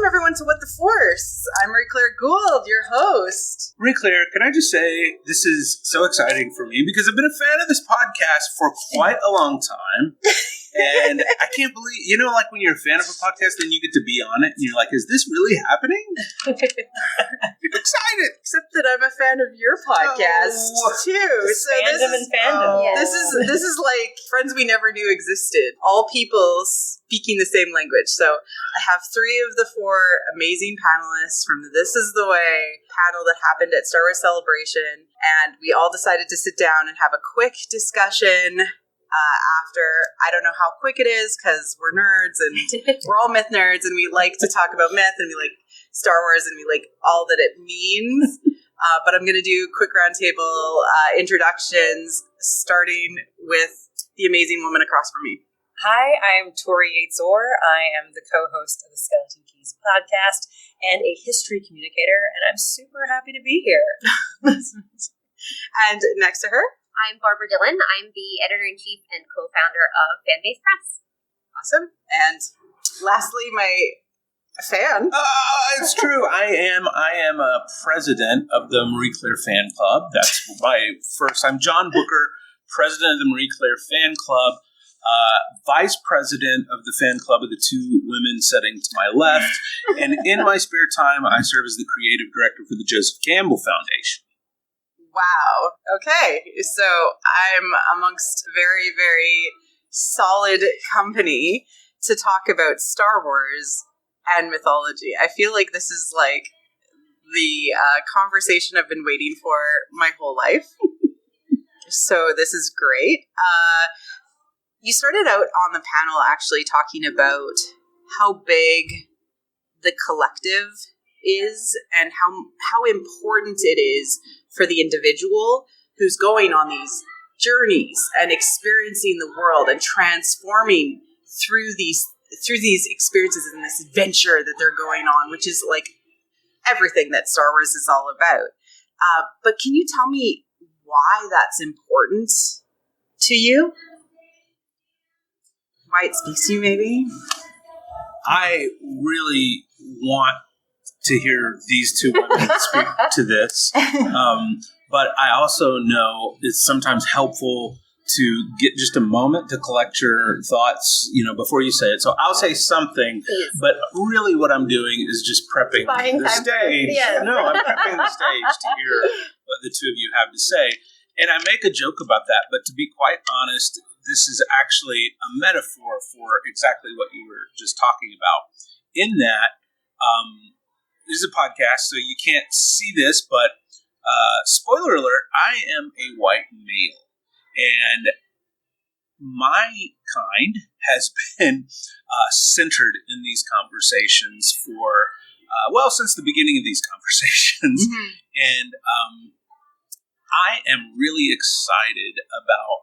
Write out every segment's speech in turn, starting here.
welcome everyone to What the Force. I'm Marie-Claire Gould, your host. Marie-Claire, can I just say this is so exciting for me because I've been a fan of this podcast for quite a long time. And I can't believe, like when you're a fan of a podcast, then you get to be on it, and you're like, is this really happening? I'm excited. Except that I'm a fan of your podcast, too. So fandom and fandom. This is like friends we never knew existed. All people speaking the same language. So I have 3 of the 4 amazing panelists from the This Is the Way panel that happened at Star Wars Celebration. And we all decided to sit down and have a quick discussion after. I don't know how quick it is because we're nerds and we're all myth nerds and we like to talk about myth and we like Star Wars and we like all that it means. But I'm going to do quick roundtable introductions, starting with the amazing woman across from me. Hi, I'm Tori Yates-Orr. I am the co-host of the Skeleton Keys podcast and a history communicator, and I'm super happy to be here. And next to her, I'm Barbara Dillon. I'm the editor-in-chief and co-founder of Fanbase Press. Awesome. And lastly, my fan. It's true. I am a president of the Marie-Claire Fan Club. That's my first. I'm John Booker, president of the Marie-Claire Fan Club, vice president of the fan club of the 2 women sitting to my left. And in my spare time, I serve as the creative director for the Joseph Campbell Foundation. Wow. Okay. So I'm amongst very, very solid company to talk about Star Wars and mythology. I feel like this is like the conversation I've been waiting for my whole life. So this is great. You started out on the panel actually talking about how big the collective is and how important it is for the individual who's going on these journeys and experiencing the world and transforming through these experiences and this adventure that they're going on, which is like everything that Star Wars is all about. But can you tell me why that's important to you? Why it speaks to you, maybe? I really want to hear these 2 women speak to this. But I also know it's sometimes helpful to get just a moment to collect your thoughts, before you say it. So I'll say something, but really what I'm doing is just prepping the stage. Yeah. No, I'm prepping the stage to hear what the 2 of you have to say. And I make a joke about that, but to be quite honest, this is actually a metaphor for exactly what you were just talking about. In that, this is a podcast, so you can't see this, but spoiler alert, I am a white male. And my kind has been centered in these conversations for, since the beginning of these conversations. Mm-hmm. And I am really excited about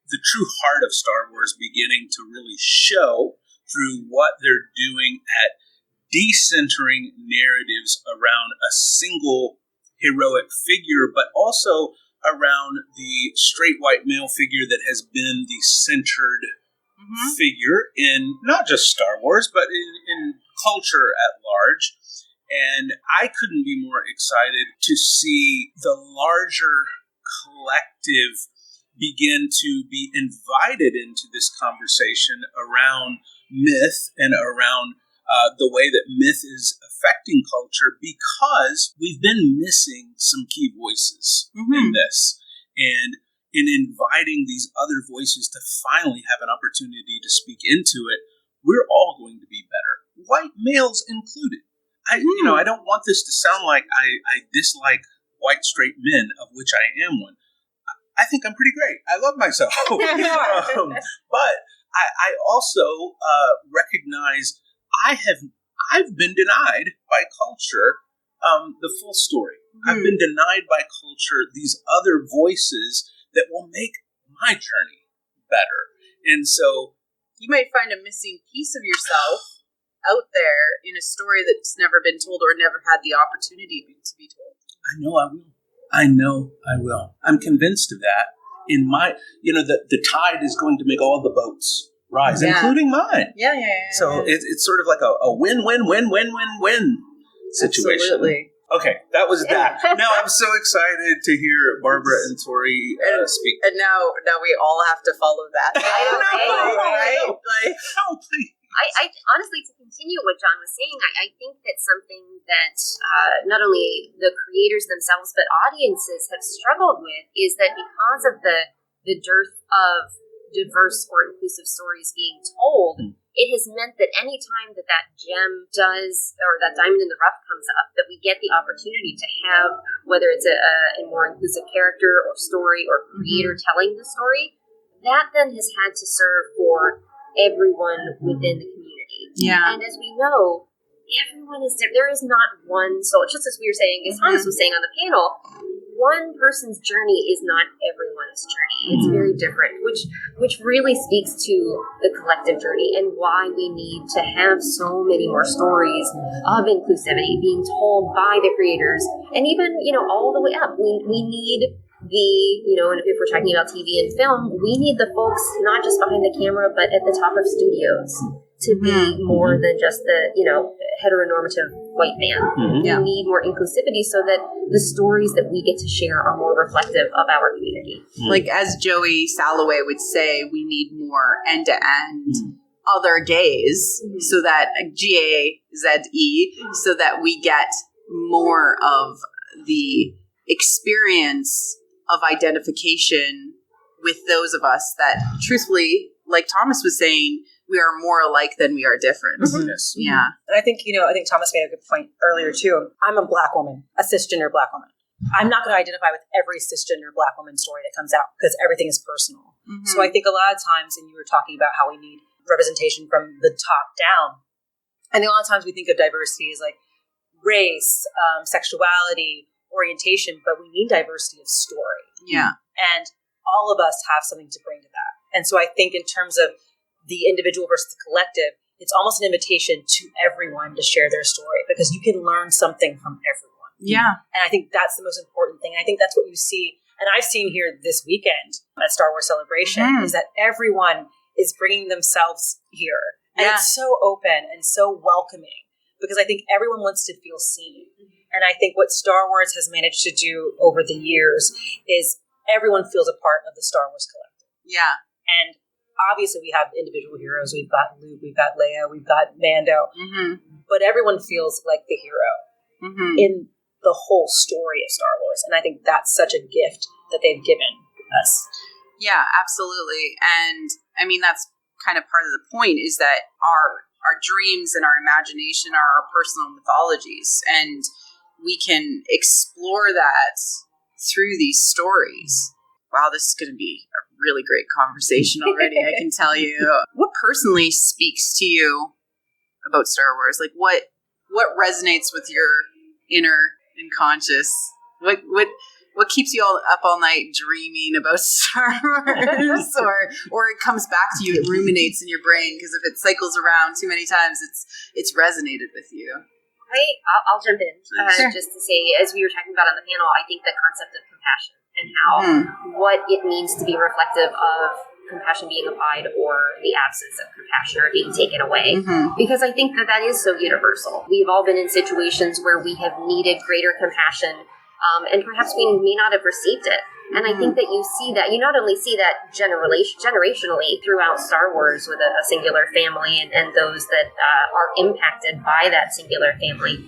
the true heart of Star Wars beginning to really show through what they're doing at decentering narratives around a single heroic figure, but also around the straight white male figure that has been the centered figure in not just Star Wars, but in culture at large. And I couldn't be more excited to see the larger collective begin to be invited into this conversation around myth and around the way that myth is affecting culture, because we've been missing some key voices in this. And in inviting these other voices to finally have an opportunity to speak into it, we're all going to be better, white males included. I don't want this to sound like I dislike white straight men, of which I am one. I think I'm pretty great. I love myself. But I also recognize I've been denied by culture the full story. I've been denied by culture these other voices that will make my journey better. And so you might find a missing piece of yourself out there in a story that's never been told or never had the opportunity to be told. I know I will. I'm convinced of that. In my, the tide is going to make all the boats rise, including mine. Yeah. So it's sort of like a win-win-win-win-win-win situation. Absolutely. Okay, that was that. Now I'm so excited to hear Barbara and Tori speak. And now we all have to follow that. I know, right? Like, Oh, please. I honestly, to continue what John was saying, I think that something that not only the creators themselves but audiences have struggled with is that because of the dearth of diverse or inclusive stories being told, it has meant that any time that gem does, or that diamond in the rough comes up, that we get the opportunity to have, whether it's a more inclusive character or story or creator telling the story, that then has had to serve for everyone within the community. yeah. And as we know, everyone is different. There is not one soul. Just as we were saying, as Thomas was saying on the panel, one person's journey is not everyone's journey. It's very different, which really speaks to the collective journey and why we need to have so many more stories of inclusivity being told by the creators, and even, all the way up. We need and if we're talking about TV and film, we need the folks not just behind the camera, but at the top of studios to be more than just the, heteronormative white man. We need more inclusivity so that the stories that we get to share are more reflective of our community. Like, as Joey Salloway would say, we need more end-to-end other gays, so that GAZE, so that we get more of the experience of identification with those of us that, truthfully, like Thomas was saying, we are more alike than we are different. Yes. Yeah. And I think Thomas made a good point earlier too. I'm a Black woman, a cisgender Black woman. I'm not going to identify with every cisgender Black woman story that comes out because everything is personal. So I think a lot of times, and you were talking about how we need representation from the top down, and a lot of times we think of diversity as like race, sexuality, orientation, but we need diversity of story. Yeah. And all of us have something to bring to that. And so I think in terms of the individual versus the collective, it's almost an invitation to everyone to share their story because you can learn something from everyone. Yeah. And I think that's the most important thing. I think that's what you see, and I've seen here this weekend at Star Wars Celebration, is that everyone is bringing themselves here. And it's so open and so welcoming because I think everyone wants to feel seen. And I think what Star Wars has managed to do over the years is everyone feels a part of the Star Wars collective. Yeah. And obviously we have individual heroes. We've got Luke, we've got Leia, we've got Mando. But everyone feels like the hero in the whole story of Star Wars. And I think that's such a gift that they've given us. Yeah, absolutely. And I mean, that's kind of part of the point, is that our dreams and our imagination are our personal mythologies. And we can explore that through these stories. Wow, this is going to be a really great conversation already, I can tell you. What personally speaks to you about Star Wars? Like, what resonates with your inner and conscious? What keeps you all up all night dreaming about Star Wars? or it comes back to you, it ruminates in your brain, because if it cycles around too many times, it's resonated with you. I'll jump in just to say, as we were talking about on the panel, I think the concept of compassion and how what it means to be reflective of compassion being applied or the absence of compassion or being taken away. Because I think that is so universal. We've all been in situations where we have needed greater compassion, and perhaps we may not have received it. And I think that you not only see that generationally throughout Star Wars with a singular family and those that are impacted by that singular family,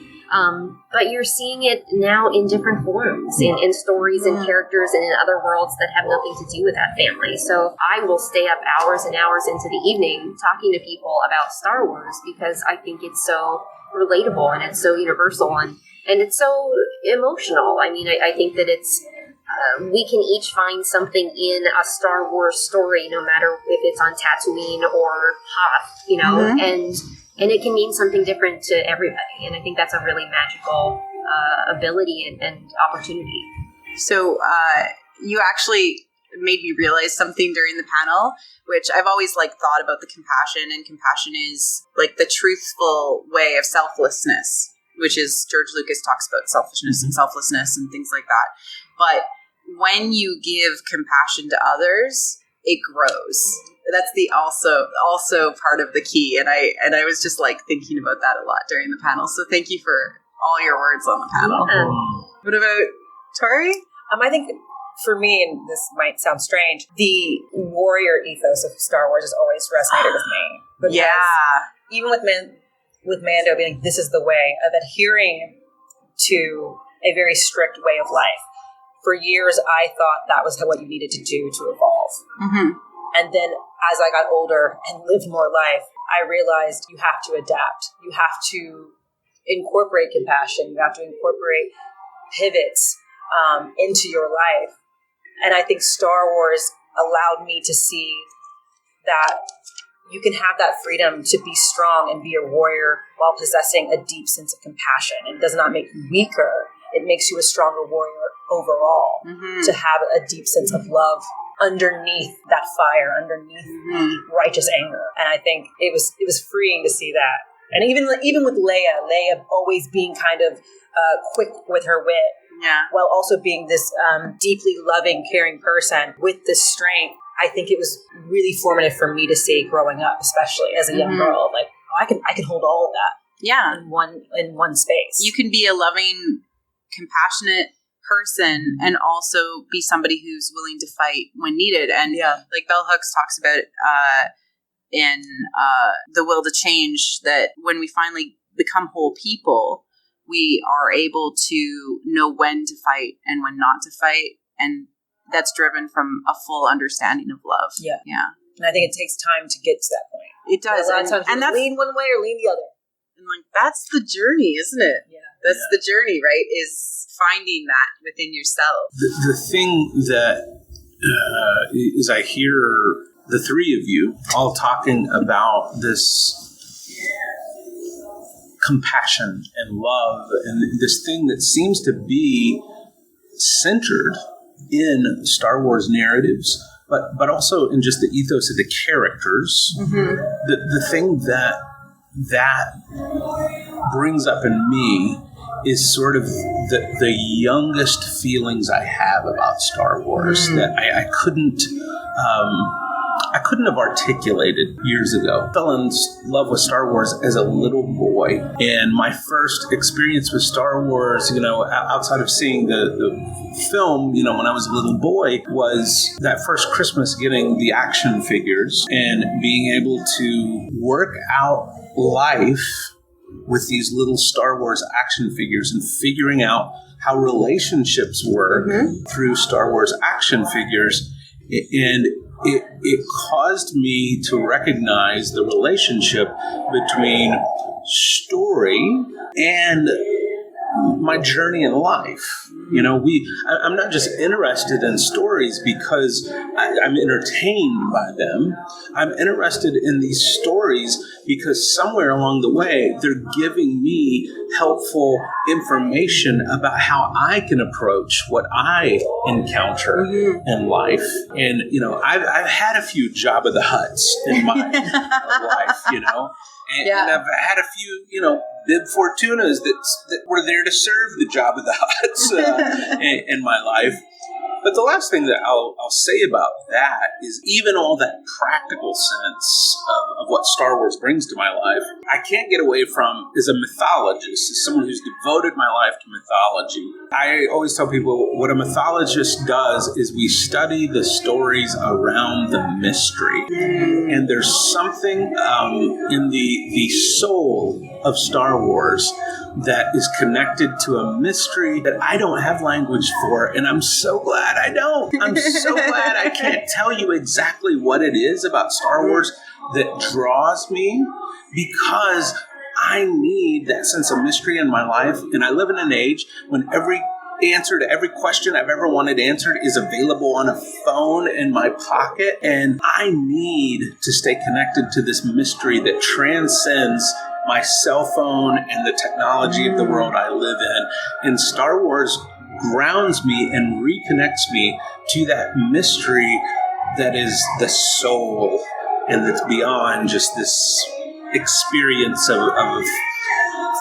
but you're seeing it now in different forms, in stories and characters and in other worlds that have nothing to do with that family. So I will stay up hours and hours into the evening talking to people about Star Wars because I think it's so relatable and it's so universal and it's so emotional. I mean, I think that it's we can each find something in a Star Wars story, no matter if it's on Tatooine or Hoth, and it can mean something different to everybody. And I think that's a really magical ability and opportunity. So you actually made me realize something during the panel, which I've always thought about the compassion, and compassion is the truthful way of selflessness, which is George Lucas talks about selfishness and selflessness and things like that. But when you give compassion to others, it grows. That's the also part of the key. And I was just like thinking about that a lot during the panel. So thank you for all your words on the panel. Yeah. What about Tori? I think for me, and this might sound strange, the warrior ethos of Star Wars has always resonated with me. Because even with Mando being like, this is the way of adhering to a very strict way of life. For years, I thought that was what you needed to do to evolve. Mm-hmm. And then as I got older and lived more life, I realized you have to adapt. You have to incorporate compassion. You have to incorporate pivots into your life. And I think Star Wars allowed me to see that you can have that freedom to be strong and be a warrior while possessing a deep sense of compassion. It does not make you weaker. It makes you a stronger warrior overall, to have a deep sense of love underneath that fire, underneath the righteous anger. And I think it was freeing to see that. And even with Leia always being kind of quick with her wit, while also being this deeply loving, caring person with this strength. I think it was really formative for me to see growing up, especially as a young girl. Like, I can hold all of that. In one space. You can be a loving, compassionate person and also be somebody who's willing to fight when needed. And like Bell Hooks talks about in The Will to Change, that when we finally become whole people, we are able to know when to fight and when not to fight. And that's driven from a full understanding of love. Yeah. And I think it takes time to get to that point. It does. A lot of times you lean one way or lean the other. And like, that's the journey, isn't it? Yeah. That's the journey, right? Is finding that within yourself. The thing that is I hear the three of you all talking about this compassion and love and this thing that seems to be centered in Star Wars narratives, but also in just the ethos of the characters. The thing that brings up in me is sort of the youngest feelings I have about Star Wars that I couldn't have articulated years ago. I fell in love with Star Wars as a little boy, and my first experience with Star Wars, outside of seeing the film, when I was a little boy, was that first Christmas getting the action figures and being able to work out life with these little Star Wars action figures and figuring out how relationships work through Star Wars action figures. And it caused me to recognize the relationship between story and my journey in life. I'm not just interested in stories because I'm entertained by them. I'm interested in these stories because somewhere along the way, they're giving me helpful information about how I can approach what I encounter in life. And, I've had a few Jabba the Hutts in my life, and I've had a few, Bib Fortunas that were there to serve the Jabba the Hutts in my life. But the last thing that I'll say about that is even all that practical sense of what Star Wars brings to my life, I can't get away from as a mythologist, as someone who's devoted my life to mythology. I always tell people what a mythologist does is we study the stories around the mystery. And there's something in the soul of Star Wars that is connected to a mystery that I don't have language for, and I'm so glad I don't. I'm so glad I can't tell you exactly what it is about Star Wars that draws me, because I need that sense of mystery in my life, and I live in an age when every answer to every question I've ever wanted answered is available on a phone in my pocket, and I need to stay connected to this mystery that transcends my cell phone and the technology of the world I live in. And Star Wars grounds me and reconnects me to that mystery that is the soul and that's beyond just this experience of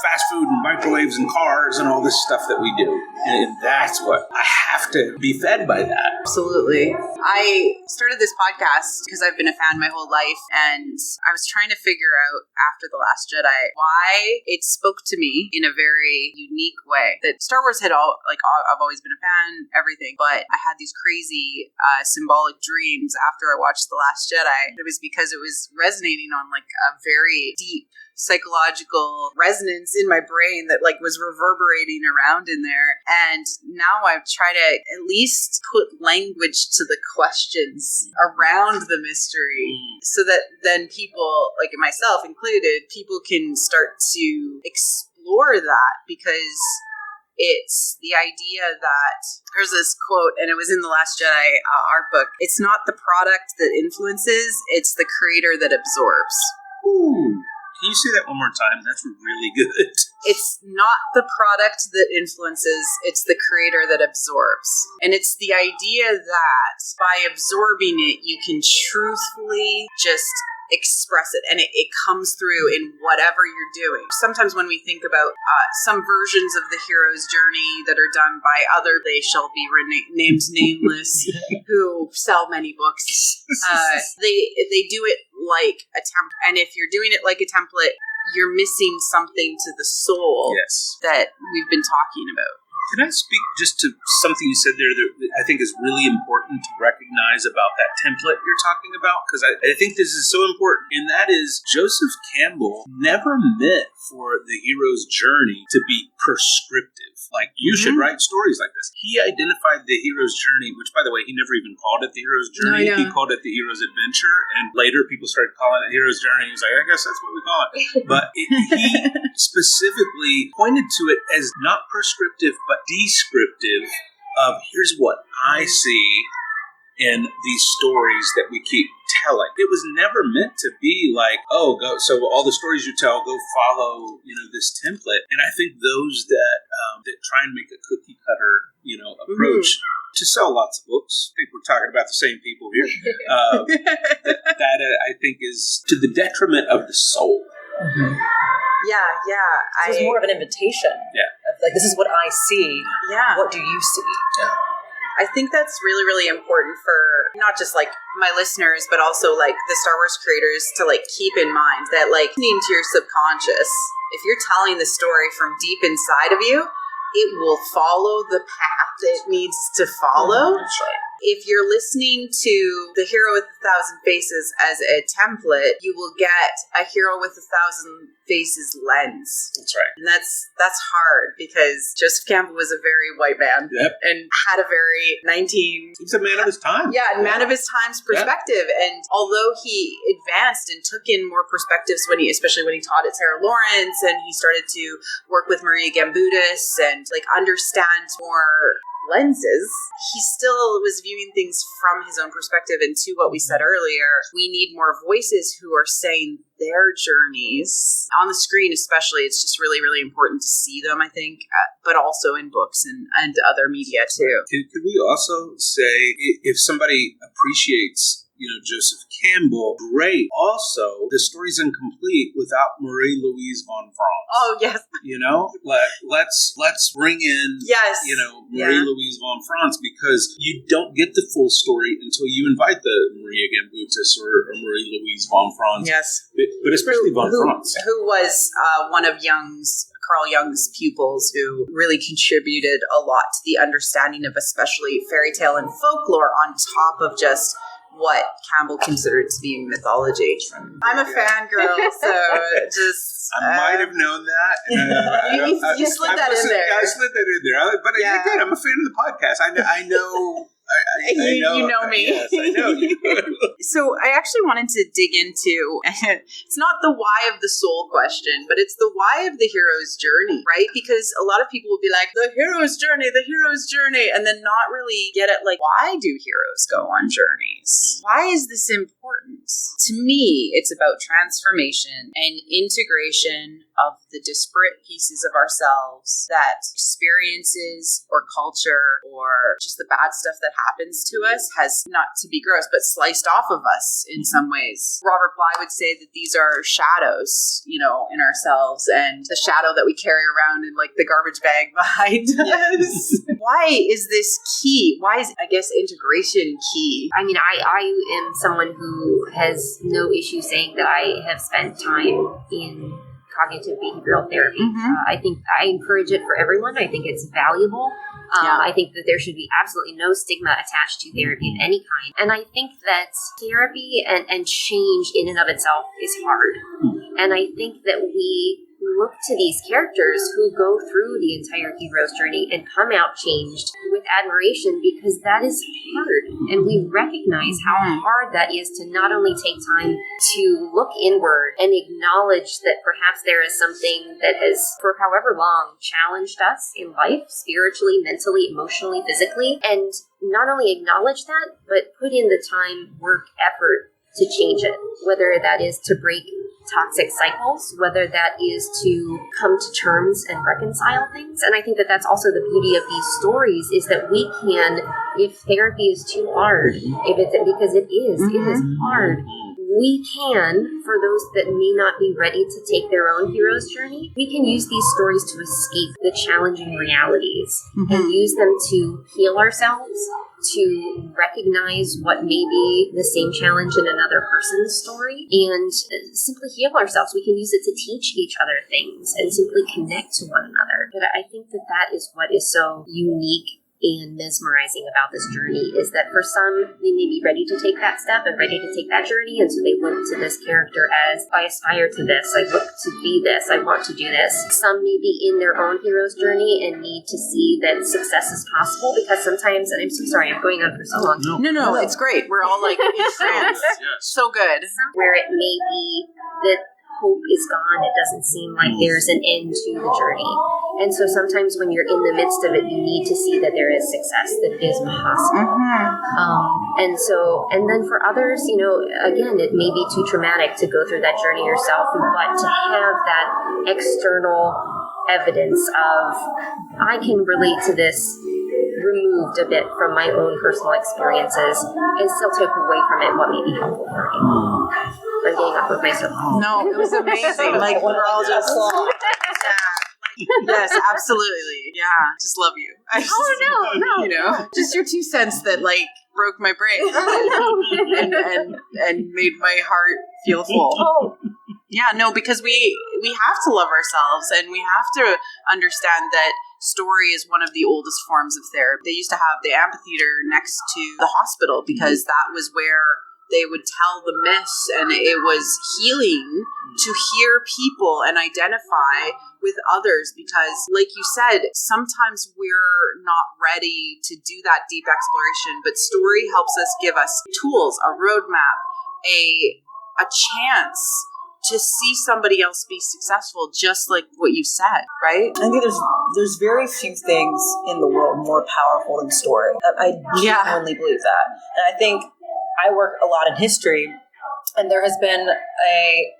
fast food and microwaves and cars and all this stuff that we do. And that's what I have to be fed by that. Absolutely. I started this podcast because I've been a fan my whole life, and I was trying to figure out after The Last Jedi why it spoke to me in a very unique way. That Star Wars had I've always been a fan, everything, but I had these crazy symbolic dreams after I watched The Last Jedi. It was because it was resonating on like a very deep psychological resonance in my brain that like was reverberating around in there. And now I've tried to at least put language to the questions around the mystery so that then people, like myself included, people can start to explore that, because it's the idea that there's this quote, and it was in The Last Jedi art book. It's not the product that influences, it's the creator that absorbs. Ooh. Can you say that one more time? That's really good. It's not the product that influences, it's the creator that absorbs. And it's the idea that by absorbing it, you can truthfully just express it, and it comes through in whatever you're doing. Sometimes when we think about some versions of the hero's journey that are done by other, they shall be named nameless, who sell many books, they do it like a template. And if you're doing it like a template, you're missing something to the soul that we've been talking about. Can I speak just to something you said there that I think is really important to recognize about that template you're talking about? Because I think this is so important. And that is, Joseph Campbell never meant for the hero's journey to be prescriptive. Like, you should write stories like this. He identified the hero's journey, which, by the way, he never even called it the hero's journey. No, he called it the hero's adventure. And later people started calling it hero's journey. He was like, I guess that's what we call it. But he specifically pointed to it as not prescriptive, but descriptive of here's what I see in these stories that we keep telling. It was never meant to be like, oh, go. So all the stories you tell, go follow, this template. And I think those that try and make a cookie cutter, approach to sell lots of books. I think we're talking about the same people here. That I think is to the detriment of the soul. Mm-hmm. Yeah. This is more of an invitation. Yeah. Like, this is what I see. Yeah. What do you see? Yeah. I think that's really, really important for not just like my listeners, but also like the Star Wars creators to like keep in mind that like listening to your subconscious, if you're telling the story from deep inside of you, it will follow the path it needs to follow. That's right. If you're listening to The Hero with 1,000 Faces as a template, you will get a Hero with 1,000 Faces lens. That's right. And that's hard, because Joseph Campbell was a very white man and had a very He's a man of his time. Yeah, man of his time's perspective. Yeah. And although he advanced and took in more perspectives especially when he taught at Sarah Lawrence, and he started to work with Maria Gambudis and like understand more lenses, he still was viewing things from his own perspective. And to what we said earlier, we need more voices who are saying their journeys on the screen. Especially, it's just really, really important to see them, I think, but also in books and other media too. Could we also say, if somebody appreciates Joseph Campbell, great. Also, the story's incomplete without Marie-Louise von Franz. Oh, yes. Let's bring in, Marie-Louise von Franz, because you don't get the full story until you invite the Maria Gambudis or Marie-Louise von Franz. Yes. But especially von Franz. Who was one of Carl Jung's pupils, who really contributed a lot to the understanding of especially fairy tale and folklore on top of just what Campbell considered to be mythology. I'm a fangirl, so just... I might have known that. You slid that in there. I slid that in there. But again, I'm a fan of the podcast. I know... You know me. Yes, I know you. So I actually wanted to dig into, it's not the why of the soul question, but it's the why of the hero's journey, right? Because a lot of people will be like, the hero's journey, and then not really get it, like, why do heroes go on journeys? Why is this important? To me, it's about transformation and integration of the disparate pieces of ourselves that experiences or culture or just the bad stuff that happens to us has, not to be gross, but sliced off of us in some ways. Robert Bly would say that these are shadows, you know, in ourselves, and the shadow that we carry around in like the garbage bag behind us. Why is this key? Why is, I guess, integration key? I mean, I am someone who has no issue saying that I have spent time in cognitive behavioral therapy. I think I encourage it for everyone. I think it's valuable. I think that there should be absolutely no stigma attached to therapy of any kind. And I think that therapy and change in and of itself is hard. And I think that we look to these characters who go through the entire hero's journey and come out changed with admiration, because that is hard. And we recognize how hard that is to not only take time to look inward and acknowledge that perhaps there is something that has, for however long, challenged us in life, spiritually, mentally, emotionally, physically, and not only acknowledge that, but put in the time, work, effort to change it, whether that is to break toxic cycles, whether that is to come to terms and reconcile things. And I think that that's also the beauty of these stories, is that we can, if therapy is too hard, if it's, because it is hard, we can, for those that may not be ready to take their own hero's journey, we can use these stories to escape the challenging realities and use them to heal ourselves, to recognize what may be the same challenge in another person's story, and simply heal ourselves. We can use it to teach each other things and simply connect to one another. But I think that that is what is so unique and mesmerizing about this journey, is that for some, they may be ready to take that step and ready to take that journey, and so they look to this character as, I aspire to this, I look to be this, I want to do this. Some may be in their own hero's journey and need to see that success is possible, because sometimes, and I'm so sorry, I'm going on for so long. No, it's great. We're all like in trance. So good. Where it may be that hope is gone, it doesn't seem like there's an end to the journey. And so sometimes when you're in the midst of it, you need to see that there is success, that it is possible. And then for others, you know, again, it may be too traumatic to go through that journey yourself, but to have that external evidence of, I can relate to this, removed a bit from my own personal experiences, and still took away from it what may be helpful for me. I'm getting off of my soapbox. No, it was amazing. Like, we're all just... Yes, absolutely. Yeah, just love you. No. You know, just your 2 cents that like broke my brain and made my heart feel full. Yeah, no, because we have to love ourselves, and we have to understand that story is one of the oldest forms of therapy. They used to have the amphitheater next to the hospital because that was where they would tell the myths, and it was healing to hear people and identify with others, because like you said, sometimes we're not ready to do that deep exploration, but story helps us, give us tools, a roadmap, a chance to see somebody else be successful, just like what you said, right? I think there's very few things in the world more powerful than story. I genuinely believe that. And I think I work a lot in history, and there has been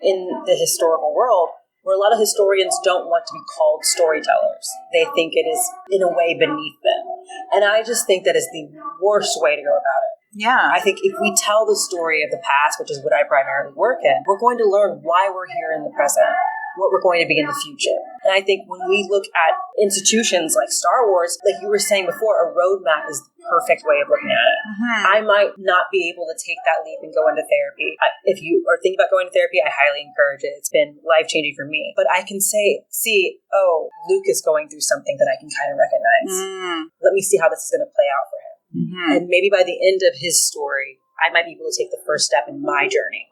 in the historical world where a lot of historians don't want to be called storytellers. They think it is, in a way, beneath them. And I just think that is the worst way to go about it. Yeah. I think if we tell the story of the past, which is what I primarily work in, we're going to learn why we're here in the present, what we're going to be in the future. And I think when we look at institutions like Star Wars, like you were saying before, a roadmap is the perfect way of looking at it. I might not be able to take that leap and go into therapy. If you are thinking about going to therapy, I highly encourage it. It's been life-changing for me. But I can Luke is going through something that I can kind of recognize. Let me see how this is going to play out for him. And maybe by the end of his story, I might be able to take the first step in my journey.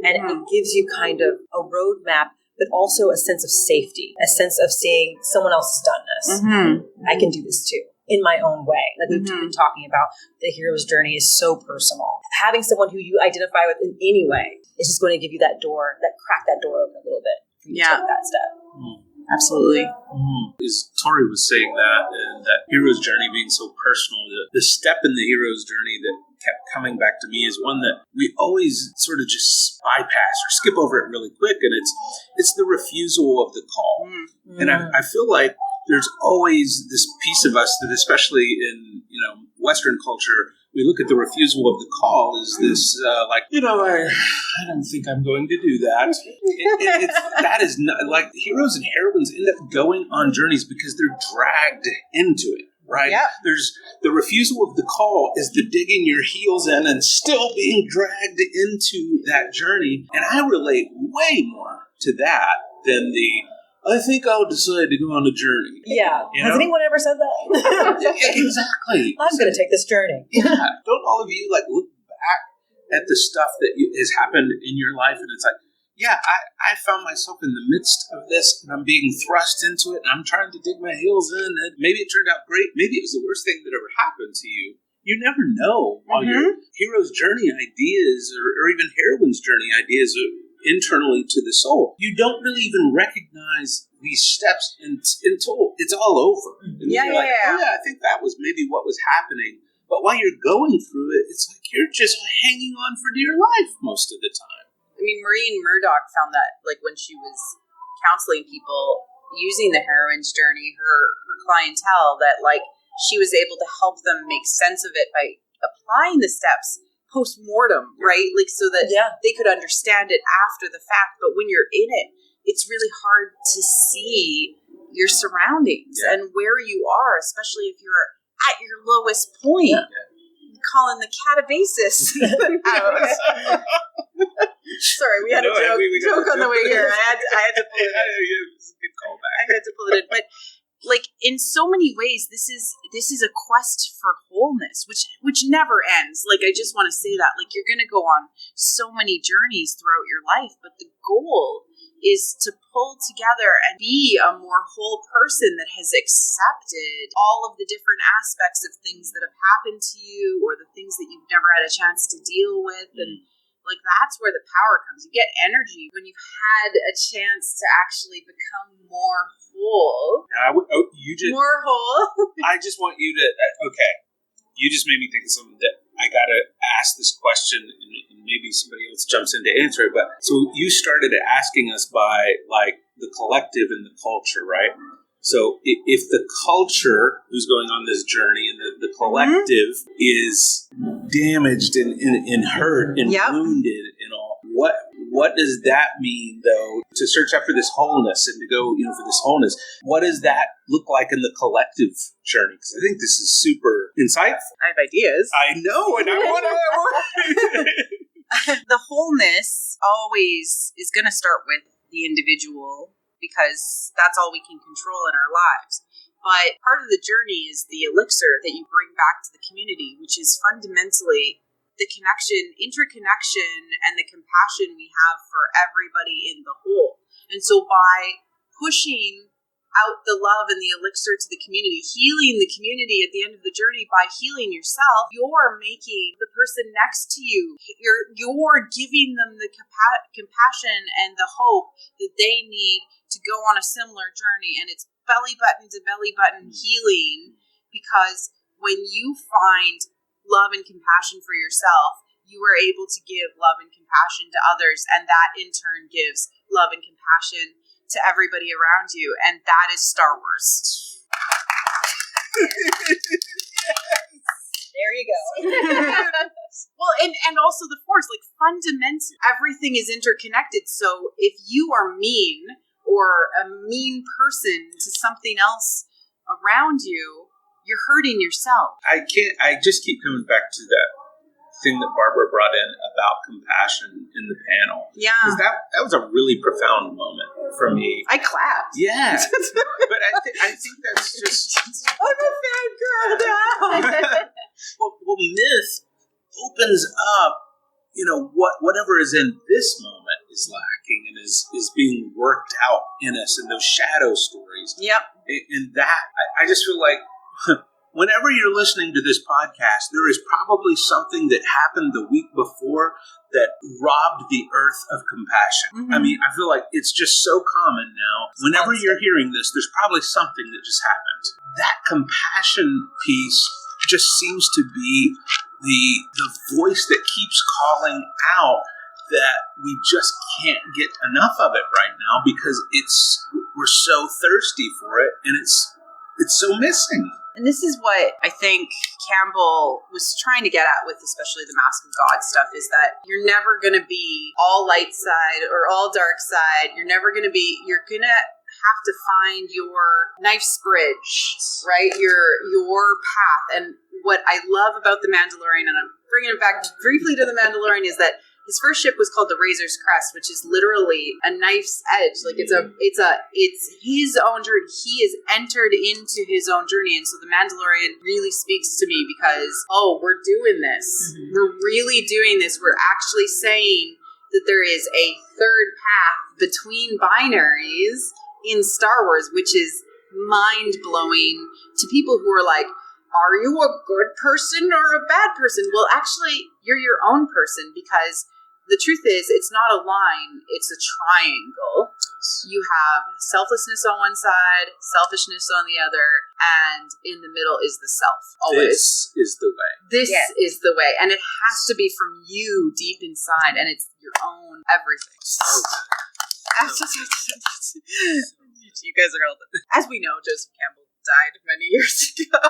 And it gives you kind of a roadmap, but also a sense of safety, a sense of seeing someone else has done this. I can do this too, in my own way. Like we've been talking about, the hero's journey is so personal. Having someone who you identify with in any way is just going to give you that crack that door open a little bit for you to take that step. Absolutely. As Tori was saying that, and that hero's journey being so personal, the step in the hero's journey that kept coming back to me is one that we always sort of just bypass or skip over it really quick, and it's the refusal of the call. And I feel like there's always this piece of us that, especially in Western culture, we look at the refusal of the call as this I don't think I'm going to do that. That is not like heroes and heroines end up going on journeys because they're dragged into it. Right? Yeah. There's the refusal of the call is the digging your heels in and still being dragged into that journey. And I relate way more to that than I think I'll decide to go on a journey. Yeah. Has anyone ever said that? Exactly. I'm going to take this journey. Yeah. Don't all of you look back at the stuff that has happened in your life and it's like, yeah, I found myself in the midst of this, and I'm being thrust into it, and I'm trying to dig my heels in, and maybe it turned out great. Maybe it was the worst thing that ever happened to you. You never know while your hero's journey ideas, or even heroine's journey ideas internally to the soul, you don't really even recognize these steps until it's all over. And you're like, oh yeah, I think that was maybe what was happening. But while you're going through it, it's like you're just hanging on for dear life most of the time. I mean, Maureen Murdoch found that, like, when she was counseling people using the heroine's journey, her clientele, that, like, she was able to help them make sense of it by applying the steps post-mortem, right? Like, so that they could understand it after the fact. But when you're in it, it's really hard to see your surroundings and where you are, especially if you're at your lowest point. Calling the catabasis out. Sorry, we had a joke on the way here. I had to pull it in. It was a good callback. I had to pull it in. But like in so many ways, this is a quest for wholeness, which never ends. Like I just want to say that. Like you're gonna go on so many journeys throughout your life, but the goal is to pull together and be a more whole person that has accepted all of the different aspects of things that have happened to you or the things that you've never had a chance to deal with. And like, that's where the power comes. You get energy when you've had a chance to actually become more whole. More whole. I just want you to, you just made me think of something that I got to ask this question and maybe somebody else jumps in to answer it. But so you started asking us by like the collective and the culture, right? So if the culture who's going on this journey and the collective is damaged and hurt and wounded and all, what does that mean, though, to search after this wholeness and to go, for this wholeness? What does that look like in the collective journey? Because I think this is super insightful. I have ideas. I know, and I want to. The wholeness always is going to start with the individual because that's all we can control in our lives. But part of the journey is the elixir that you bring back to the community, which is fundamentally the connection, interconnection, and the compassion we have for everybody in the whole. And so by pushing out the love and the elixir to the community, healing the community at the end of the journey by healing yourself, you're making the person next to you, you're giving them the compassion and the hope that they need to go on a similar journey. And it's belly button to belly button healing, because when you find love and compassion for yourself, you are able to give love and compassion to others, and that in turn gives love and compassion to everybody around you, and that is Star Wars. There you go. Well, and also the Force, like fundamentally, everything is interconnected. So if you are mean or a mean person to something else around you, you're hurting yourself. I just keep coming back to that thing that Barbara brought in about compassion in the panel. Yeah. Because that was a really profound moment for me. I clapped. Yeah. But I think that's just... I'm a fangirl now. well, myth opens up, whatever is in this moment is lacking and is being worked out in us in those shadow stories. Yep. And that, I just feel like... Whenever you're listening to this podcast, there is probably something that happened the week before that robbed the earth of compassion. Mm-hmm. I mean, I feel like it's just so common now. Whenever you're hearing this, there's probably something that just happened. That compassion piece just seems to be the voice that keeps calling out that we just can't get enough of it right now because we're so thirsty for it, and it's so missing. And this is what I think Campbell was trying to get at with especially the Mask of God stuff, is that you're never going to be all light side or all dark side. You're going to have to find your knife's bridge, right? Your path. And what I love about the Mandalorian, and I'm bringing it back briefly to the Mandalorian, is that his first ship was called the Razor's Crest, which is literally a knife's edge. Like it's his own journey. He has entered into his own journey. And so the Mandalorian really speaks to me because, we're doing this. Mm-hmm. We're really doing this. We're actually saying that there is a third path between binaries in Star Wars, which is mind-blowing to people who are like, are you a good person or a bad person? Well, actually, you're your own person, because the truth is, it's not a line, it's a triangle. You have selflessness on one side, selfishness on the other, and in the middle is the self. Always. This is the way. This is the way. And it has to be from you deep inside, and it's your own everything. So you guys are all... As we know, Joseph Campbell died many years ago.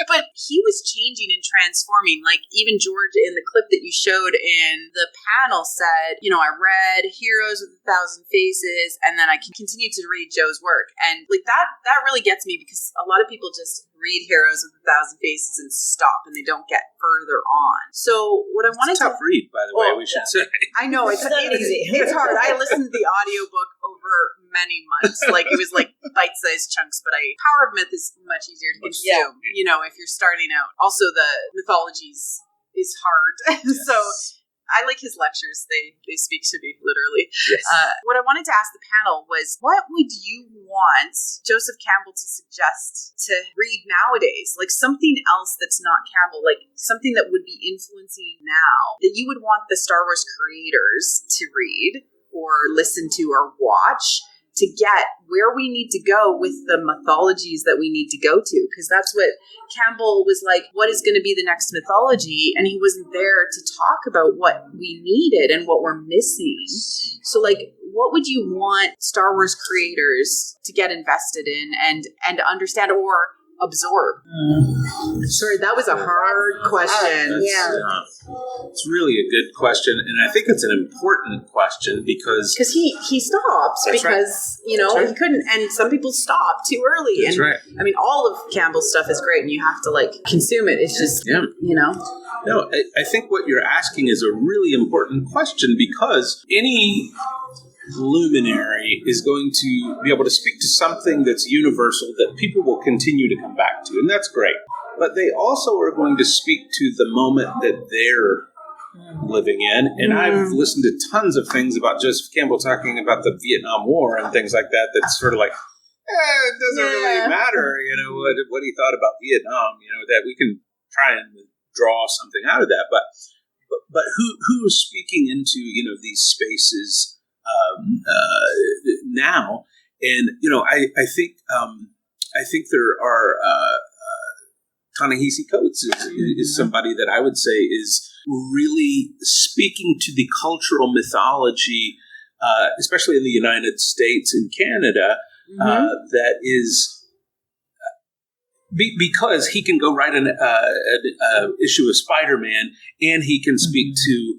But he was changing and transforming. Like, even George, in the clip that you showed in the panel, said, I read Heroes with 1,000 Faces, and then I continued to read Joe's work. And like that really gets me, because a lot of people just read Heroes with 1,000 Faces and stop, and they don't get further on. So what I wanted to... It's a tough read, by the way, we should say. I know, it's not easy. It's hard. I listened to the audiobook over many months. Like, it was like bite-sized chunks, but Power of Myth is much easier to consume, if you're starting out. Also, the mythologies is hard. Yes. So I like his lectures. They speak to me, literally. Yes. What I wanted to ask the panel was, what would you want Joseph Campbell to suggest to read nowadays? Like, something else that's not Campbell, like something that would be influencing now, that you would want the Star Wars creators to read or listen to or watch to get where we need to go with the mythologies that we need to go to. Because that's what Campbell was like, what is going to be the next mythology? And he wasn't there to talk about what we needed and what we're missing. So, like, what would you want Star Wars creators to get invested in and understand or absorb? Sorry, that was a hard question. It's really a good question, and I think it's an important question because he stops because he couldn't, and some people stop too early. That's right. I mean, all of Campbell's stuff is great, and you have to consume it. It's just No, I think what you're asking is a really important question, because any luminary is going to be able to speak to something that's universal that people will continue to come back to, and that's great. But they also are going to speak to the moment that they're living in. And I've listened to tons of things about Joseph Campbell talking about the Vietnam War and things like that. That's sort of like, it doesn't really matter, what he thought about Vietnam. That we can try and draw something out of that. But who is speaking into these spaces now? And I think there are Ta-Nehisi Coates is somebody that I would say is really speaking to the cultural mythology, especially in the United States and Canada, that is because he can go write an issue of Spider-Man, and he can speak to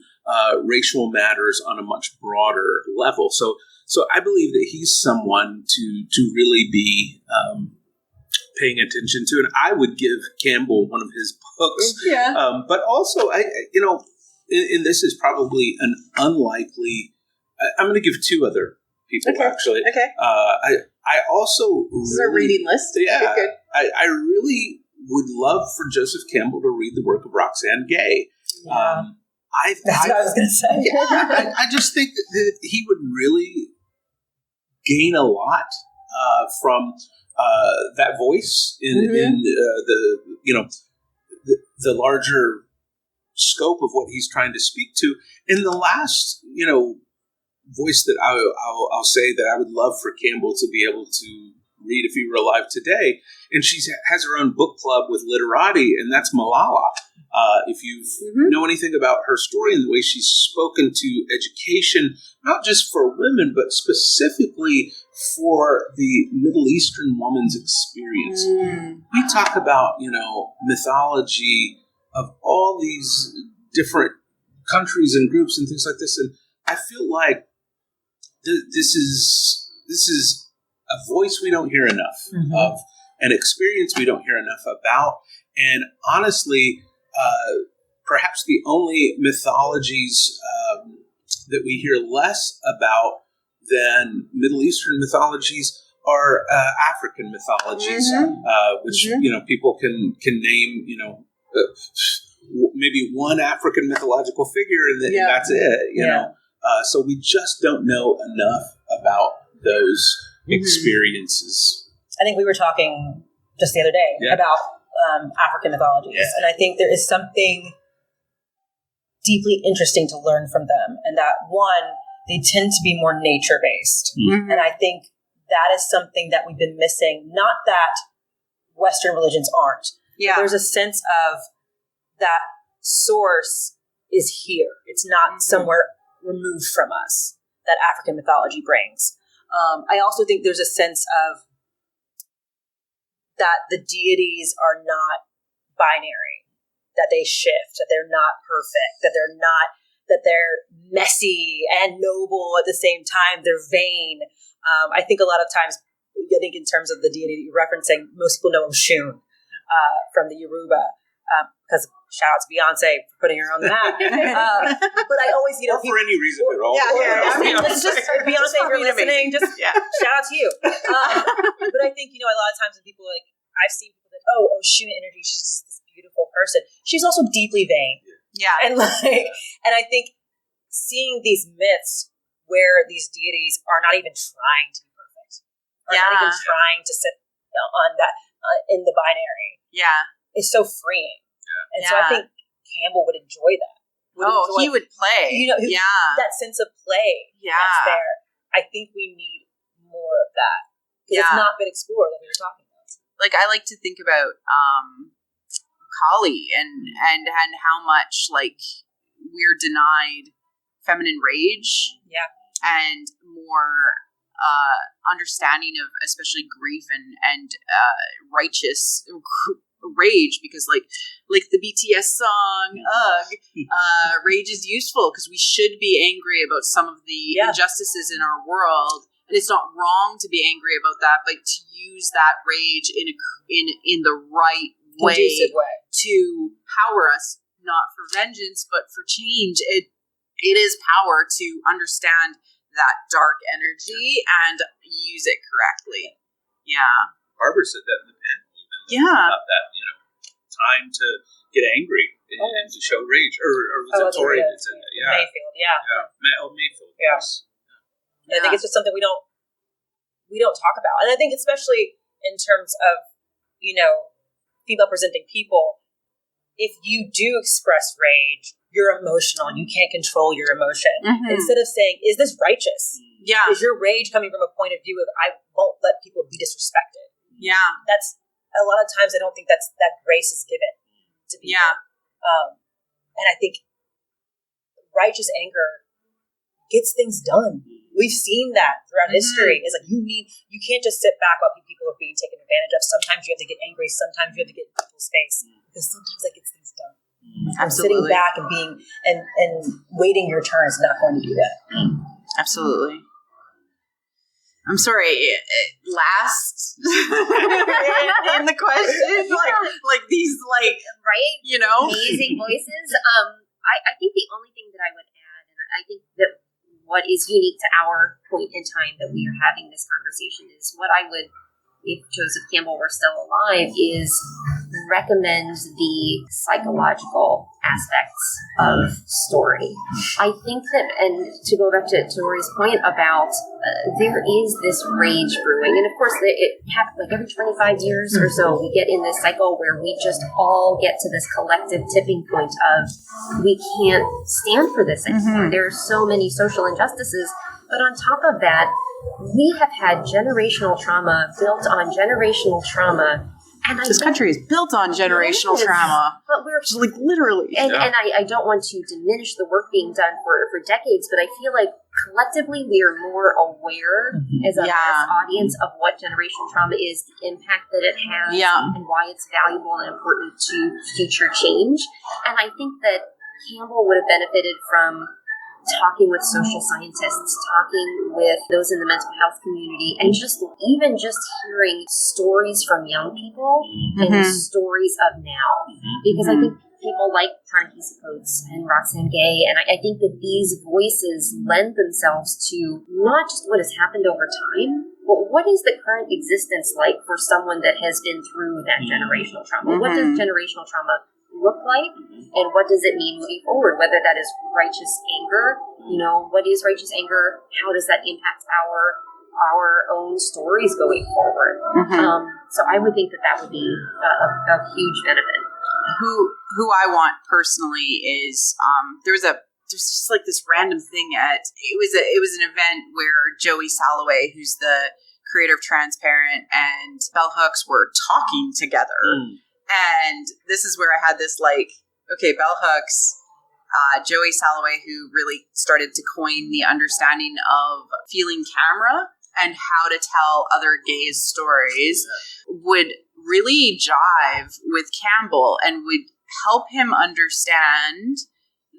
racial matters on a much broader level. So I believe that he's someone to really be paying attention to, and I would give Campbell one of his books. Yeah. But also, and this is probably an unlikely. I'm going to give two other people actually. Okay. I also this is a reading list. Yeah. Good. I really would love for Joseph Campbell to read the work of Roxane Gay. Yeah. That's what I was going to say. Yeah, I just think that he would really gain a lot from that voice in the larger scope of what he's trying to speak to. And the last, voice that I'll say that I would love for Campbell to be able to read if he were alive today, and she has her own book club with literati, and that's Malala. If you know anything about her story and the way she's spoken to education, not just for women, but specifically for the Middle Eastern woman's experience. We talk about, mythology of all these different countries and groups and things like this, and I feel like this is a voice we don't hear enough of, an experience we don't hear enough about, and honestly, perhaps the only mythologies that we hear less about than Middle Eastern mythologies are African mythologies, which people can name maybe one African mythological figure, and then that's it. You know, so we just don't know enough about those experiences. I think we were talking just the other day about African mythologies, and I think there is something deeply interesting to learn from them, and that one, they tend to be more nature-based, and I think that is something that we've been missing. Not that Western religions aren't, but there's a sense of that source is here. It's not somewhere removed from us that African mythology brings. I also think there's a sense of that the deities are not binary, that they shift, that they're not perfect, that they're messy and noble at the same time. They're vain. I think a lot of times, in terms of the deity that you're referencing, most people know Oshun from the Yoruba, because shout out to Beyonce for putting her on the map. But I always, or for any reason at all. Just Beyonce, if you're listening, just shout out to you. But I think, a lot of times when people I've seen people that, Oshun energy, she's just this beautiful person. She's also deeply vain. Yeah. And and I think seeing these myths where these deities are not even trying to be perfect, are not even trying to sit on that in the binary, is so freeing. And so I think Campbell would enjoy that. He would play. That sense of play that's there. I think we need more of that. Because it's not been explored, like we were talking about. I like to think about Kali and how much we're denied feminine rage, and more understanding of especially grief and righteous rage, because like the BTS song rage is useful because we should be angry about some of the injustices in our world, and it's not wrong to be angry about that, but to use that rage in the right way to power us, not for vengeance but for change. It is power to understand that dark energy and use it correctly. Barbara said that in the panel. About that, time to get angry and to show rage. Or was it Tori that said that? Mayfield, Mayfield, yes. I think it's just something we don't talk about. And I think especially in terms of, female presenting people, if you do express rage, you're emotional, you can't control your emotion. Instead of saying, is this righteous? Is your rage coming from a point of view of, I won't let people be disrespected? That's a lot of times I don't think that grace is given to people. And I think righteous anger gets things done. We've seen that throughout history. It's like you can't just sit back while people are being taken advantage of. Sometimes you have to get angry. Sometimes you have to get in people's face, because sometimes that gets things done. Absolutely. Sitting back and being and waiting your turn is not going to do that. Absolutely. I'm sorry. Last in the question, like these, right? Amazing voices. I think the only thing that I would add, and I think that what is unique to our point in time that we are having this conversation, is what I would, if Joseph Campbell were still alive, is recommend the psychological aspects of story. I think that, and to go back to Tori's point about there is this rage brewing, and of course it happens every 25 years or so. We get in this cycle where we just all get to this collective tipping point of we can't stand for this anymore. There are so many social injustices, but on top of that, we have had generational trauma built on generational trauma And this country is built on generational trauma. But we're just like literally. And I don't want to diminish the work being done for decades, but I feel like collectively we are more aware as a mass audience of what generational trauma is, the impact that it has, and why it's valuable and important to future change. And I think that Campbell would have benefited from talking with social scientists, talking with those in the mental health community, and just hearing stories from young people and stories of now. Because I think people like Ta-Nehisi Coates and Roxanne Gay, and I think that these voices lend themselves to not just what has happened over time, but what is the current existence like for someone that has been through that generational trauma? What does generational trauma look like, and what does it mean moving forward, whether that is righteous anger, what is righteous anger, how does that impact our own stories going forward. So I would think that would be a huge benefit. Who I want personally is there's just like this random thing it was an event where Joey Salloway, who's the creator of Transparent, and Bell Hooks were talking together. And this is where I had this Bell Hooks, Joey Salloway, who really started to coin the understanding of feeling camera and how to tell other gays' stories, would really jive with Campbell and would help him understand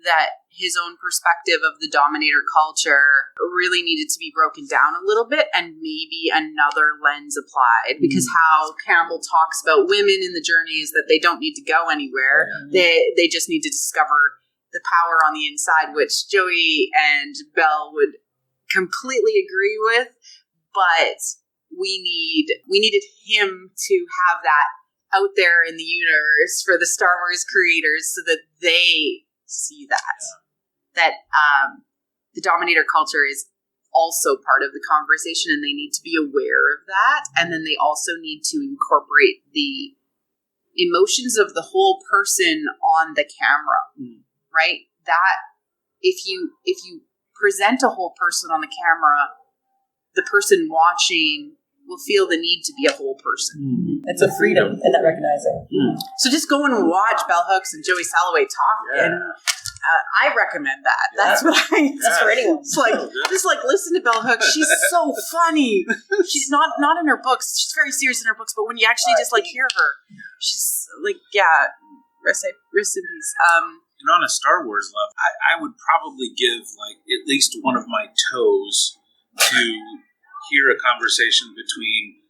that his own perspective of the dominator culture really needed to be broken down a little bit and maybe another lens applied, because how Campbell talks about women in the journey is that they don't need to go anywhere. They just need to discover the power on the inside, which Joey and Belle would completely agree with, but we needed him to have that out there in the universe for the Star Wars creators so that they see that the dominator culture is also part of the conversation, and they need to be aware of that, and then they also need to incorporate the emotions of the whole person on the camera, right? That if you present a whole person on the camera, the person watching will feel the need to be a whole person. It's a freedom in that recognizing. So just go and watch Bell Hooks and Joey Salloway talk, and I recommend that. That's what that's for anyone. Just listen to Bell Hooks. She's so funny. She's not in her books. She's very serious in her books, but when you actually just hear her, she's rest in peace. And on a Star Wars level, I would probably give at least one of my toes to hear a conversation between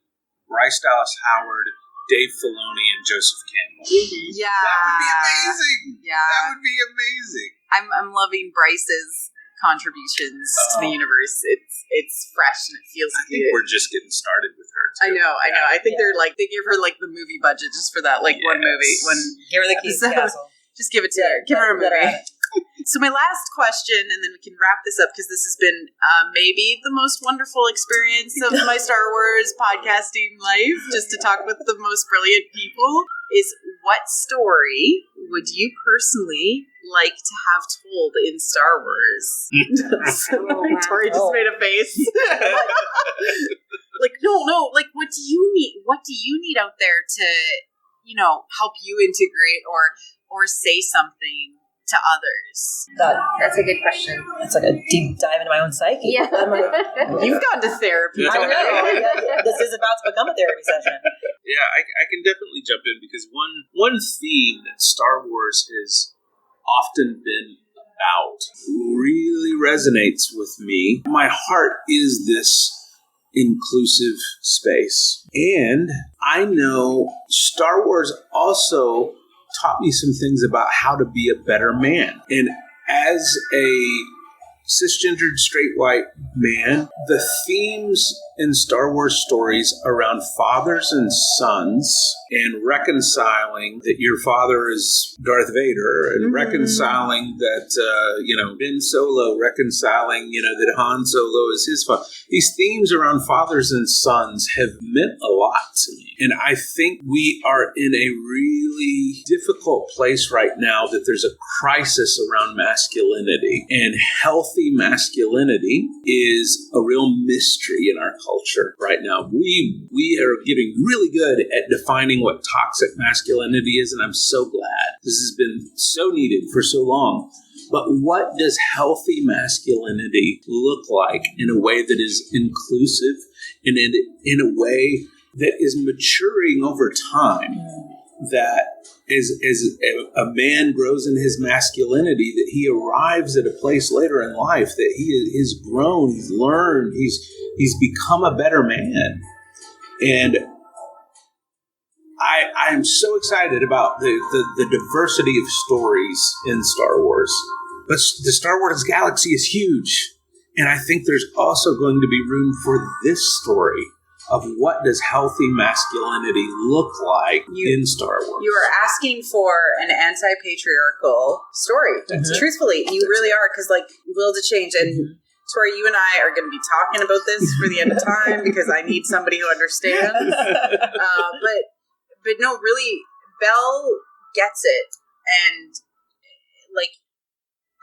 Bryce Dallas Howard, Dave Filoni, and Joseph Campbell. Yeah. That would be amazing. Yeah. That would be amazing. I'm loving Bryce's contributions to the universe. It's fresh and it feels good. I think we're just getting started with her too. I know. I think they're they give her the movie budget just for that one movie. Give her the keys to the castle. Just give it to her. Give her a movie. So my last question, and then we can wrap this up, because this has been maybe the most wonderful experience of my Star Wars podcasting life, just to talk with the most brilliant people, is what story would you personally like to have told in Star Wars? Tori just made a face. No, what do you need? What do you need out there to, help you integrate or say something to others? That's a good question. It's a deep dive into my own psyche. Yeah. You've gone to therapy. I know. This is about to become a therapy session. Yeah, I can definitely jump in, because one theme that Star Wars has often been about really resonates with me. My heart is this inclusive space. And I know Star Wars also taught me some things about how to be a better man. And as a cisgendered straight white man, the themes in Star Wars stories around fathers and sons, and reconciling that your father is Darth Vader, and reconciling that Ben Solo, reconciling that Han Solo is his father. These themes around fathers and sons have meant a lot to me. And I think we are in a really difficult place right now, that there's a crisis around masculinity and healthy healthy masculinity is a real mystery in our culture right now. We are getting really good at defining what toxic masculinity is, and I'm so glad. This has been so needed for so long. But what does healthy masculinity look like in a way that is inclusive and in a way that is maturing over time? That as a man grows in his masculinity, that he arrives at a place later in life that he is grown, he's learned, he's become a better man. And I am so excited about the diversity of stories in Star Wars. But the Star Wars galaxy is huge. And I think there's also going to be room for this story of what does healthy masculinity look like in Star Wars. You are asking for an anti-patriarchal story. Truthfully, you really are, because will to change. And Tori, you and I are going to be talking about this for the end of time because I need somebody who understands. But no, really, Belle gets it. And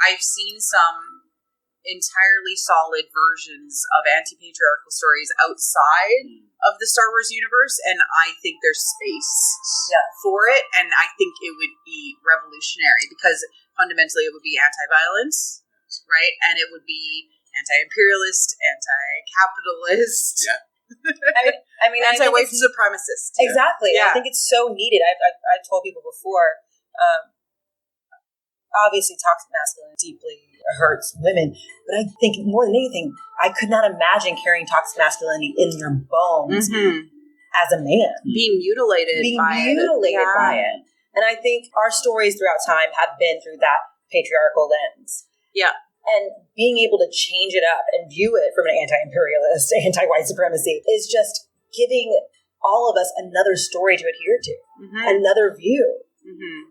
I've seen some entirely solid versions of anti-patriarchal stories outside of the Star Wars universe, and I think there's space for it, and I think it would be revolutionary because fundamentally it would be anti-violence, right? And it would be anti-imperialist, anti-capitalist, anti-white supremacist. Exactly. Yeah. I think it's so needed. I've told people before, obviously toxic masculinity deeply hurts women, but I think more than anything, I could not imagine carrying toxic masculinity in your bones as a man. Being mutilated by it. And I think our stories throughout time have been through that patriarchal lens. Yeah. And being able to change it up and view it from an anti-imperialist, anti-white supremacy is just giving all of us another story to adhere to, another view.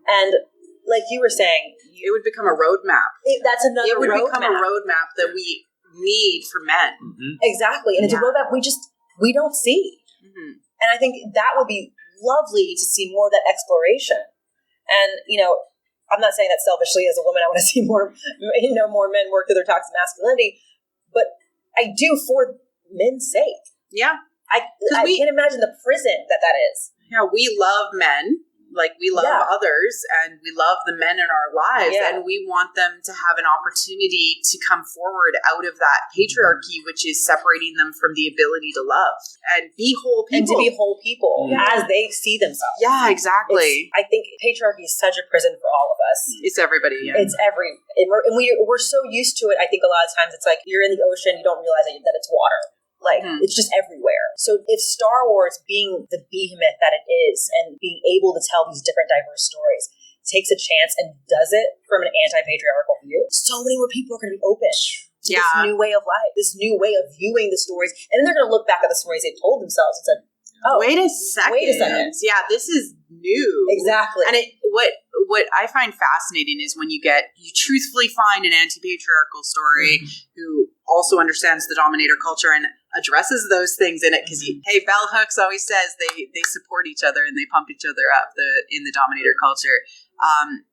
And like you were saying, it would become a roadmap. That's another roadmap. It would become a roadmap that we need for men. Exactly. And it's a roadmap we don't see. And I think that would be lovely to see more of that exploration. And, I'm not saying that selfishly as a woman, I want to see more men work through their toxic masculinity, but I do for men's sake. Yeah. I can't imagine the prison that is. Yeah, we love men. We love others, and we love the men in our lives, and we want them to have an opportunity to come forward out of that patriarchy, which is separating them from the ability to love and be whole people. And to be whole people as they see themselves. Yeah, exactly. I think patriarchy is such a prison for all of us. It's everybody. Yeah. It's and we're so used to it. I think a lot of times it's like you're in the ocean, you don't realize that it's water. It's just everywhere. So if Star Wars, being the behemoth that it is and being able to tell these different diverse stories, takes a chance and does it from an anti-patriarchal view, so many more people are going to be open to this new way of life, this new way of viewing the stories. And then they're going to look back at the stories they've told themselves and said, wait a second. Yeah, this is new. Exactly. And what I find fascinating is when you truthfully find an anti-patriarchal story who also understands the dominator culture and addresses those things in it, because Bell Hooks always says they support each other and they pump each other up in the dominator culture,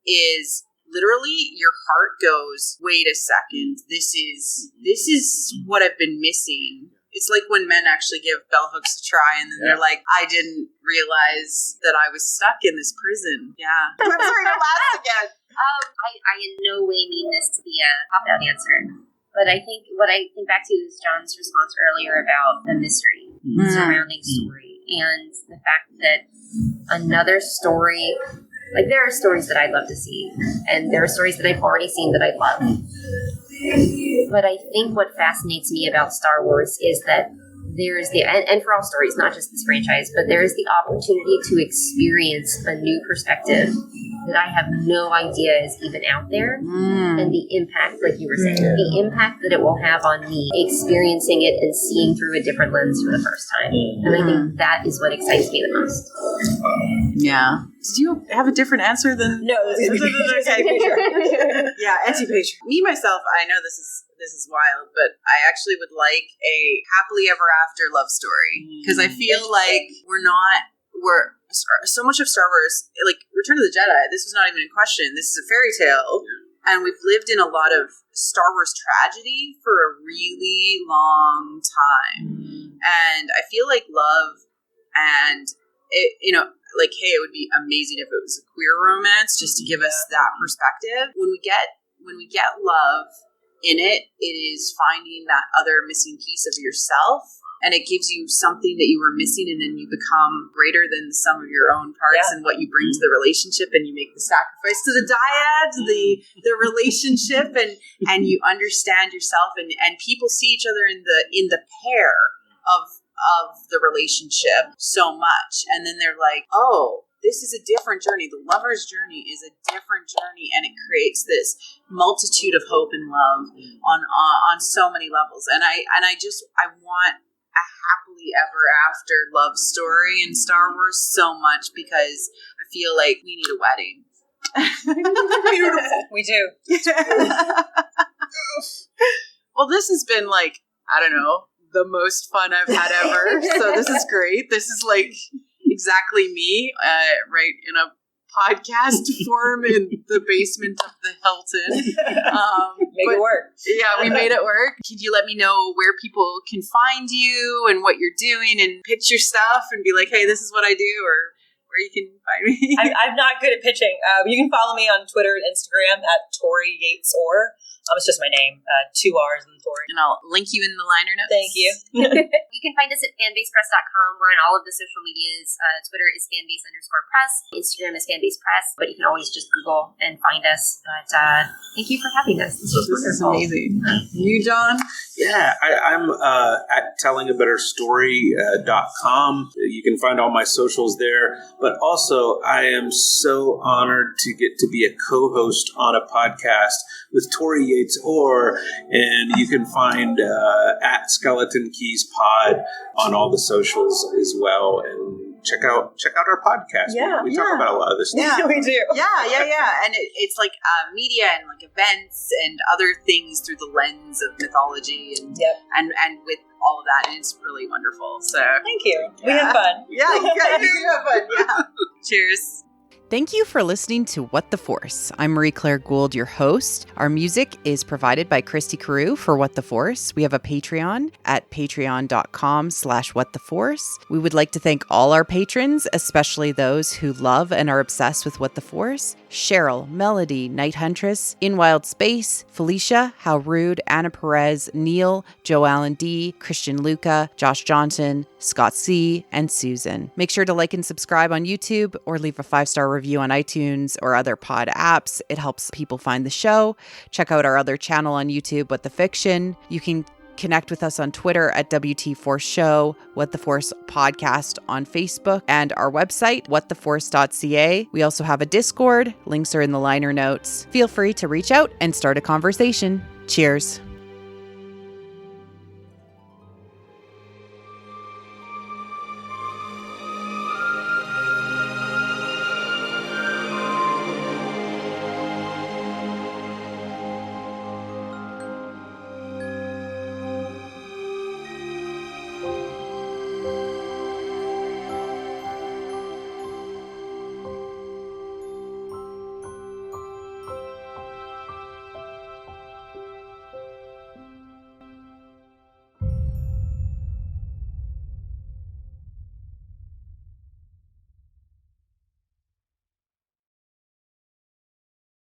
is literally your heart goes, wait a second, this is what I've been missing. It's like when men actually give bell hooks a try and then they're like, I didn't realize that I was stuck in this prison. Yeah. I'm sorry to laugh again. I in no way mean this to be a cop-out answer. But I think what I think back to is John's response earlier about the mystery surrounding story and the fact that another story, there are stories that I'd love to see, and there are stories that I've already seen that I love. But I think what fascinates me about Star Wars is that there is and for all stories, not just this franchise, but there is the opportunity to experience a new perspective that I have no idea is even out there, and the impact, like you were saying, the impact that it will have on me experiencing it and seeing through a different lens for the first time. And I think that is what excites me the most. Yeah. Did you have a different answer than... No, it was anti-patriarch. Yeah, anti-patriarch. Me, myself, I know this is wild, but I actually would like a happily ever after love story, because I feel like we're so much of Star Wars, like Return of the Jedi, this was not even in question. This is a fairy tale, And we've lived in a lot of Star Wars tragedy for a really long time. And I feel like love and, like, hey, it would be amazing if it was a queer romance just to give us that perspective. When we get love in it, it is finding that other missing piece of yourself. And it gives you something that you were missing, and then you become greater than the sum of your own parts and what you bring to the relationship, and you make the sacrifice to the dyad, the relationship, and you understand yourself, and people see each other in the pair of the relationship so much. And then they're like, oh, this is a different journey. The lover's journey is a different journey, and it creates this multitude of hope and love on so many levels. And I want a happily ever after love story in Star Wars so much, because I feel like we need a wedding. We do. Well, this has been like, I don't know, the most fun I've had ever. So this is great. This is like exactly me, right in a podcast form in the basement of the Hilton. Make it work. Yeah, we made it work. Could you let me know where people can find you and what you're doing, and pitch your stuff and be like, hey, this is what I do, or where you can find me? I'm not good at pitching. You can follow me on Twitter and Instagram at Tori Yates Orr. It's just my name, 2 R's in Tori. And I'll link you in the liner notes. Thank you. You can find us at fanbasepress.com. We're on all of the social medias. Twitter is fanbase_press. Instagram is fanbasepress. But you can always just Google and find us. But thank you for having us. This was wonderful. This is amazing. You, John? Yeah, I'm at tellingabetterstory.com. You can find all my socials there. But also, I am so honored to get to be a co-host on a podcast with Tori Yates Orr, and you can find at Skeleton Keys Pod on all the socials as well. And check out our podcast. Yeah, we talk about a lot of this stuff. Yeah, we do. Yeah. And it's like media and like events and other things through the lens of mythology and with all of that, and it's really wonderful. So thank you. We had fun. Yeah, you do have fun. Yeah. Cheers. Thank you for listening to What the Force. I'm Marie-Claire Gould, your host. Our music is provided by Christy Carew for What the Force. We have a Patreon at patreon.com/whattheforce. We would like to thank all our patrons, especially those who love and are obsessed with What the Force. Cheryl, Melody, Night Huntress, In Wild Space, Felicia, How Rude, Anna Perez, Neil, Joe Allen D, Christian Luca, Josh Johnson, Scott C, and Susan. Make sure to like and subscribe on YouTube or leave a 5-star review on iTunes or other pod apps. It helps people find the show. Check out our other channel on YouTube, What the Fiction. You can connect with us on Twitter at WT Force Show, What the Force Podcast on Facebook, and our website, whattheforce.ca. We also have a Discord. Links are in the liner notes. Feel free to reach out and start a conversation. Cheers.